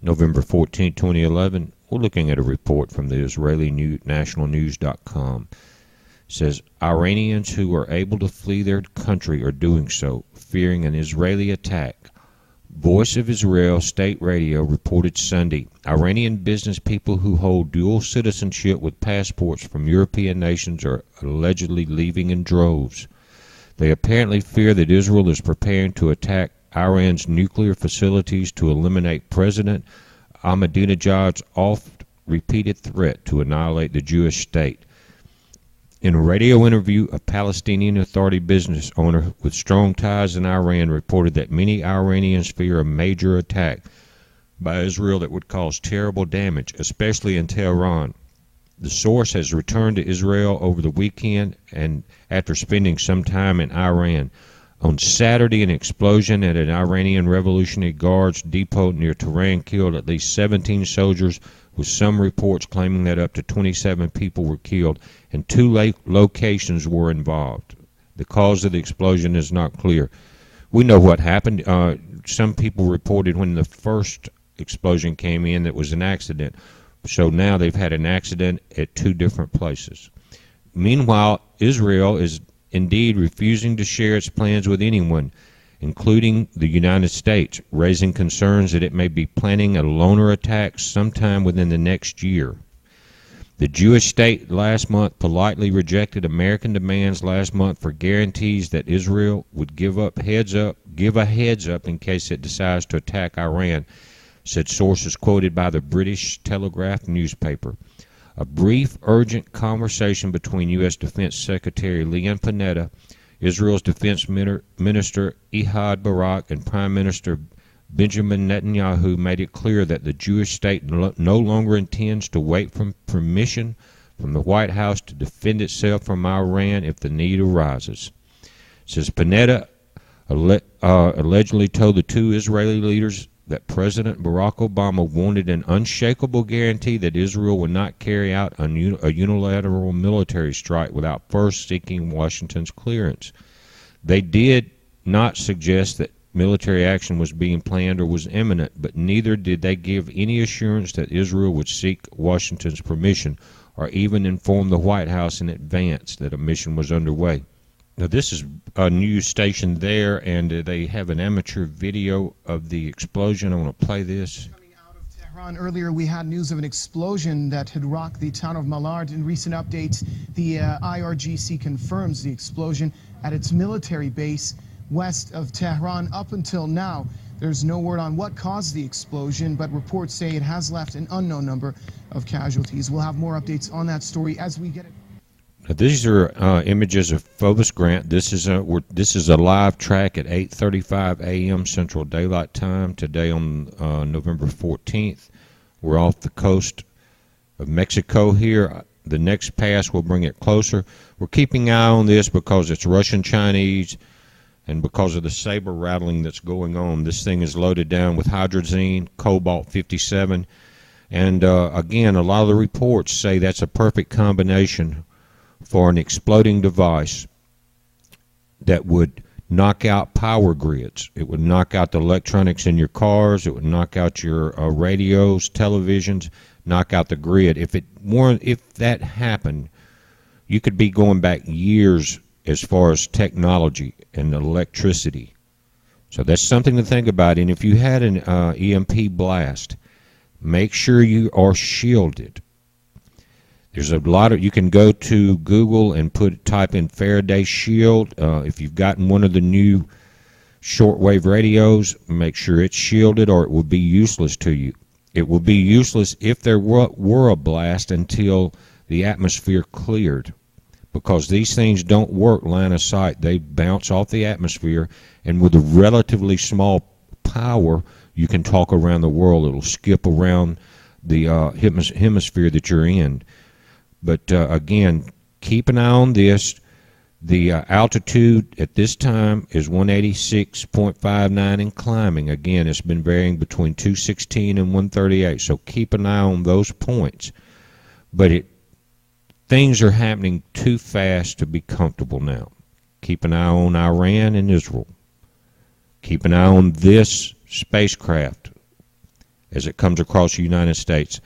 November 14, 2011, we're looking at a report from the Israeli nationalnews.com. It says Iranians who are able to flee their country are doing so, fearing an Israeli attack. Voice of Israel State Radio reported Sunday Iranian business people who hold dual citizenship with passports from European nations are allegedly leaving in droves. They apparently fear that Israel is preparing to attack Iran's nuclear facilities to eliminate President Ahmadinejad's oft-repeated threat to annihilate the Jewish state. In a radio interview, a Palestinian Authority business owner with strong ties in Iran reported that many Iranians fear a major attack by Israel that would cause terrible damage, especially in Tehran. The source has returned to Israel over the weekend and after spending some time in Iran. On Saturday, an explosion at an Iranian Revolutionary Guards depot near Tehran killed at least 17 soldiers, with some reports claiming that up to 27 people were killed and two locations were involved. The cause of the explosion is not clear. We know what happened. Some people reported when the first explosion came in that it was an accident. So now they've had an accident at two different places. Meanwhile, Israel is indeed refusing to share its plans with anyone, including the United States, raising concerns that it may be planning a loner attack sometime within the next year. The Jewish state last month politely rejected American demands last month for guarantees that Israel would give a heads up in case it decides to attack Iran, said sources quoted by the British Telegraph newspaper. A brief, urgent conversation between U.S. Defense Secretary Leon Panetta, Israel's Defense Minister Ehud Barak, and Prime Minister Benjamin Netanyahu made it clear that the Jewish state no longer intends to wait for permission from the White House to defend itself from Iran if the need arises. Says Panetta allegedly told the two Israeli leaders that President Barack Obama wanted an unshakable guarantee that Israel would not carry out a unilateral military strike without first seeking Washington's clearance. They did not suggest that military action was being planned or was imminent, but neither did they give any assurance that Israel would seek Washington's permission or even inform the White House in advance that a mission was underway. Now, this is a news station there, and they have an amateur video of the explosion. I want to play this. Coming out of Tehran earlier, we had news of an explosion that had rocked the town of Malard. In recent updates, the IRGC confirms the explosion at its military base west of Tehran. Up until now, there's no word on what caused the explosion, but reports say it has left an unknown number of casualties. We'll have more updates on that story as we get it. These are images of Phobos Grant. This is a live track at 8:35 a.m. Central Daylight Time today on November 14th. We're off the coast of Mexico here. The next pass will bring it closer. We're keeping an eye on this because it's Russian-Chinese and because of the saber rattling that's going on. This thing is loaded down with hydrazine, cobalt-57, and again, a lot of the reports say that's a perfect combination for an exploding device that would knock out power grids. It would knock out the electronics in your cars. It would knock out your radios, televisions, knock out the grid. If that happened, you could be going back years as far as technology and electricity. So that's something to think about. And if you had an EMP blast, make sure you are shielded. There's a lot of, you can go to Google and type in Faraday shield. If you've gotten one of the new shortwave radios, make sure it's shielded or it will be useless to you. It will be useless if there were a blast until the atmosphere cleared, because these things don't work line of sight. They bounce off the atmosphere, and with a relatively small power, you can talk around the world. It'll skip around the hemisphere that you're in. But again, keep an eye on this. The altitude at this time is 186.59 and climbing. Again, it's been varying between 216 and 138, so keep an eye on those points. But things are happening too fast to be comfortable now. Keep an eye on Iran and Israel. Keep an eye on this spacecraft. as it comes across the United States.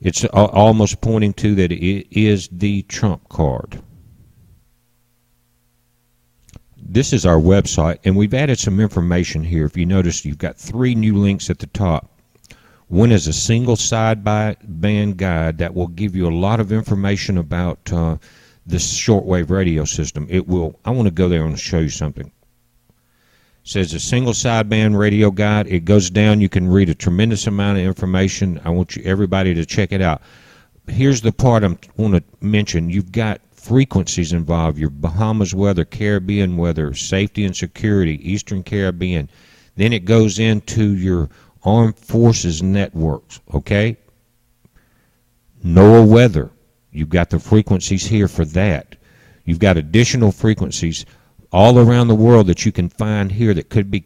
It's almost pointing to that it is the trump card. This is our website, and we've added some information here. If you notice, you've got 3 new links at the top. One is a single sideband guide that will give you a lot of information about this shortwave radio system. I want to go there and show you something. It says a single sideband radio guide. It goes down. You can read a tremendous amount of information. I want everybody to check it out. Here's the part I want to mention. You've got frequencies involved: your Bahamas weather, Caribbean weather, safety and security, Eastern Caribbean. Then it goes into your Armed Forces networks, okay? NOAA weather. You've got the frequencies here for that. You've got additional frequencies all around the world that you can find here that could be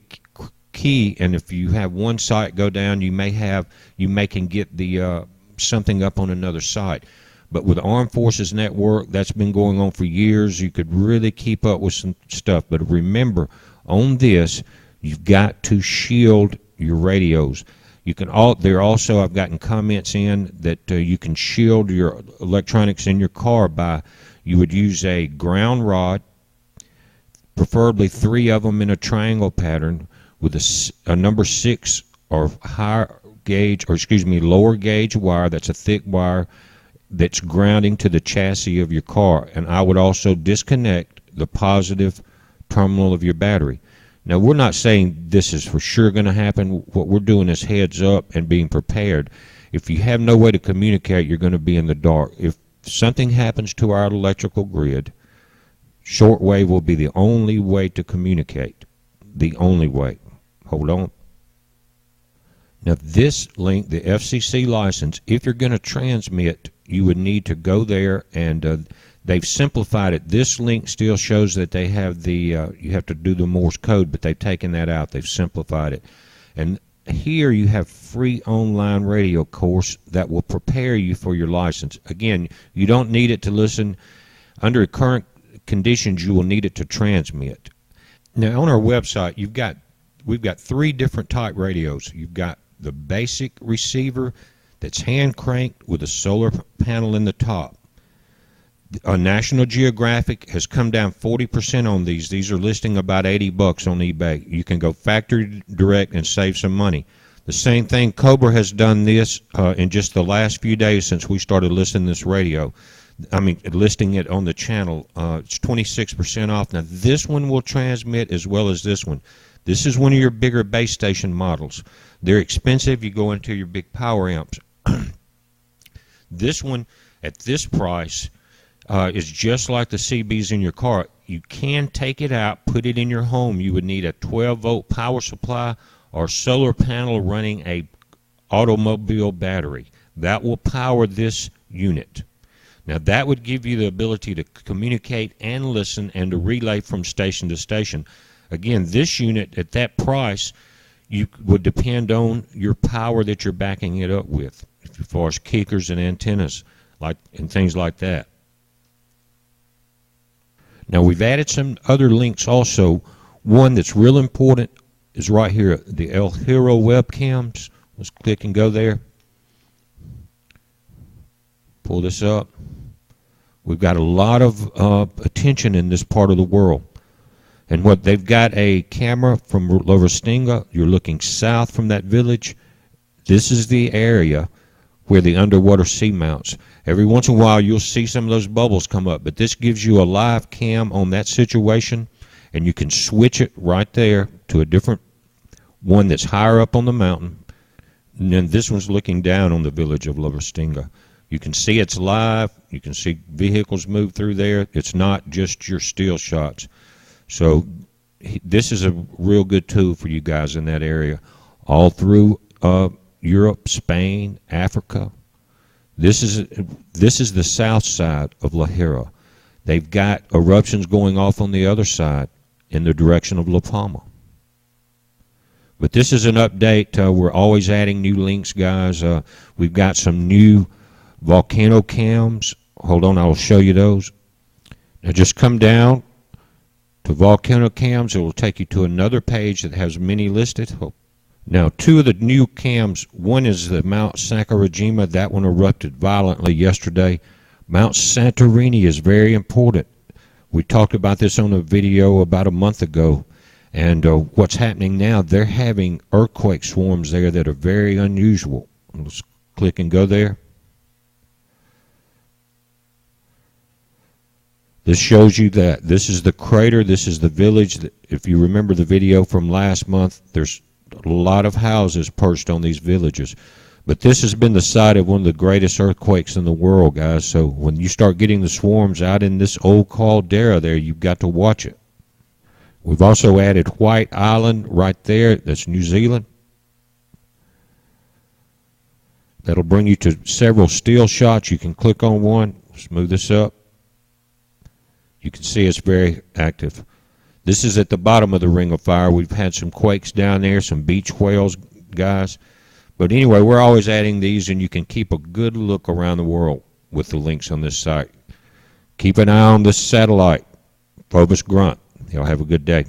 key. And if you have one site go down, you may can get the something up on another site. But with the Armed Forces Network, that's been going on for years. You could really keep up with some stuff. But remember, on this, you've got to shield your radios. You can also, I've gotten comments in that you can shield your electronics in your car by, you would use a ground rod, preferably 3 of them in a triangle pattern with a number 6 or higher gauge, or excuse me, lower gauge wire. That's a thick wire that's grounding to the chassis of your car. And I would also disconnect the positive terminal of your battery. Now, we're not saying this is for sure going to happen. What we're doing is heads up and being prepared. If you have no way to communicate, you're going to be in the dark. If something happens to our electrical grid, shortwave will be the only way to communicate. The only way. Hold on. Now, this link, the FCC license, if you're going to transmit, you would need to go there, and they've simplified it. This link still shows that they have the, you have to do the Morse code, but they've taken that out. They've simplified it. And here you have free online radio course that will prepare you for your license. Again, you don't need it to listen. Under current conditions, you will need it to transmit. Now, on our website, we've got 3 different type radios. You've got the basic receiver that's hand cranked with a solar panel in the top. National Geographic has come down 40% on these. These are listing about $80 on eBay. You can go factory direct and save some money. The same thing, Cobra has done this in just the last few days since we started listing this radio. Listing it on the channel. It's 26% off. Now, this one will transmit as well as this one. This is one of your bigger base station models. They're expensive. You go into your big power amps. This one, at this price, is just like the CBs in your car. You can take it out, put it in your home. You would need a 12-volt power supply or solar panel running a automobile battery. That will power this unit. Now, that would give you the ability to communicate and listen and to relay from station to station. Again, this unit at that price, you would depend on your power that you're backing it up with, as far as kickers and antennas and things like that. Now, we've added some other links also. One that's real important is right here, the El Hero webcams. Let's click and go there. Pull this up. We've got a lot of attention in this part of the world. And what they've got a camera from La Restinga. You're looking south from that village. This is the area where the underwater seamounts. Every once in a while you'll see some of those bubbles come up, but this gives you a live cam on that situation, and you can switch it right there to a different one that's higher up on the mountain. And then this one's looking down on the village of La Restinga. You can see it's live. You can see vehicles move through there. It's not just your still shots. So this is a real good tool for you guys in that area, all through Europe, Spain, Africa. This is the south side of La Hera. They've got eruptions going off on the other side in the direction of La Palma. But this is an update. We're always adding new links, guys. We've got some new volcano cams. Hold on, I'll show you those. Now just come down to volcano cams. It will take you to another page that has many listed. Now, two of the new cams, one is the Mount Sakurajima. That one erupted violently yesterday. Mount Santorini is very important. We talked about this on a video about a month ago. And what's happening now, they're having earthquake swarms there that are very unusual. Let's click and go there. This shows you that this is the crater, this is the village. If you remember the video from last month, there's a lot of houses perched on these villages. But this has been the site of one of the greatest earthquakes in the world, guys. So when you start getting the swarms out in this old caldera there, you've got to watch it. We've also added White Island right there. That's New Zealand. That'll bring you to several still shots. You can click on one, smooth this up. You can see it's very active. This is at the bottom of the Ring of Fire. We've had some quakes down there, some beach whales, guys. But anyway, we're always adding these, and you can keep a good look around the world with the links on this site. Keep an eye on this satellite, Phobos Grunt. Y'all have a good day.